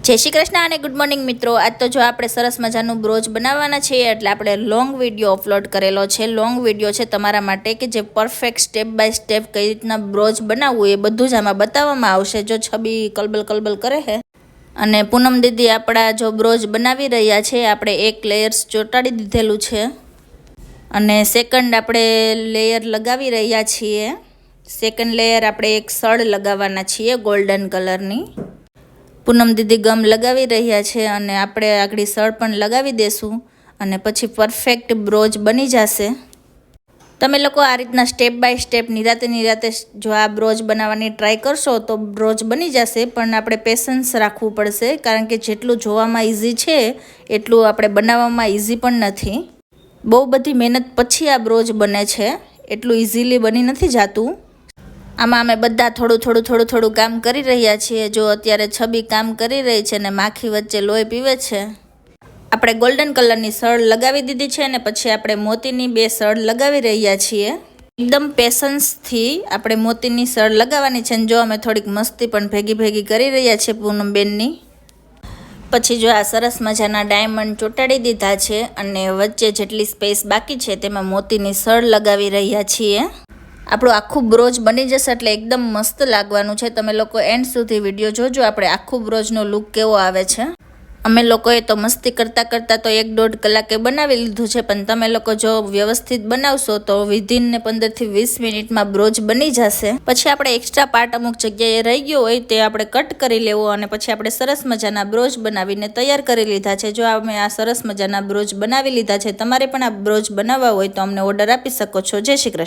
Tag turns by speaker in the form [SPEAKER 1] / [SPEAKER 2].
[SPEAKER 1] જય શ્રી કૃષ્ણ અને good morning મિત્રો। આજ તો જો આપણે સરસ મજાનું બ્રોચ બનાવવાના છીએ એટલે આપણે લોંગ વિડીયો અપલોડ કરેલો છે। લોંગ વિડીયો છે તમારા માટે કે જે પરફેક્ટ સ્ટેપ બાય સ્ટેપ કઈ રીતના બ્રોચ બનાવવું એ બધું જ આમાં બતાવવામાં આવશે। જો છબી કલબલ કરે છે અને પૂનમ દીદી આપણા જો બ્રોચ બનાવી રહ્યા છે, આપણે એક લેયર્સ ચોંટાડી દીધેલું છે અને સેકન્ડ આપણે લેયર લગાવી રહ્યા છીએ। સેકન્ડ લેયર આપણે એક સળ લગાવવાના છીએ ગોલ્ડન કલરની। પૂનમ દીદી ગમ લગાવી રહ્યા છે અને આપણે આગળ સળ પણ લગાવી દેશું અને પછી પરફેક્ટ બ્રોચ બની જશે। તમે લોકો આ રીતના સ્ટેપ બાય સ્ટેપ નિરાતે જો આ બ્રોચ બનાવવાની ટ્રાય કરશો તો બ્રોચ બની જશે, પણ આપણે પેશન્સ રાખવું પડશે કારણ કે જેટલું જોવામાં ઇઝી છે એટલું આપણે બનાવવામાં ઇઝી પણ નથી। બહુ બધી મહેનત પછી આ બ્રોચ બને છે, એટલું ઇઝીલી બની નથી જાતું। આમાં અમે બધા થોડું કામ કરી રહ્યા છીએ। જો અત્યારે છબી કામ કરી રહી છે અને માખી વચ્ચે લોહી પીવે છે। આપણે ગોલ્ડન કલરની સળ લગાવી દીધી છે અને પછી આપણે મોતીની બે સળ લગાવી રહ્યા છીએ। એકદમ પેશન્સથી આપણે મોતીની સળ લગાવવાની છે। જો અમે થોડીક મસ્તી પણ ભેગી કરી રહ્યા છીએ પૂનમબેનની। પછી જો આ સરસ મજાના ડાયમંડ ચોંટાડી દીધા છે અને વચ્ચે જેટલી સ્પેસ બાકી છે તેમાં મોતીની સળ લગાવી રહ્યા છીએ। આપણું આખું બ્રોચ બની જશે એટલે એકદમ મસ્ત લાગવાનું છે। તમે લોકો એન્ડ સુધી વિડીયો જોજો, આપણે આખું બ્રોચનો લુક કેવો આવે છે। અમે લોકોએ તો મસ્તી કરતાં તો 1-1.5 કલાકે બનાવી લીધું છે, પણ તમે લોકો જો વ્યવસ્થિત બનાવશો તો વિધિન 15 થી 20 મિનિટમાં બ્રોચ બની જશે। પછી આપણે એક્સ્ટ્રા પાર્ટ અમુક જગ્યાએ રહી ગયો હોય તે આપણે કટ કરી લેવો અને પછી આપણે સરસ મજાના બ્રોચ બનાવીને તૈયાર કરી લીધા છે। જો અમે આ સરસ મજાના બ્રોચ બનાવી લીધા છે, તમારે પણ આ બ્રોચ બનાવવા હોય તો અમને ઓર્ડર આપી શકો છો। જય શ્રી કૃષ્ણ।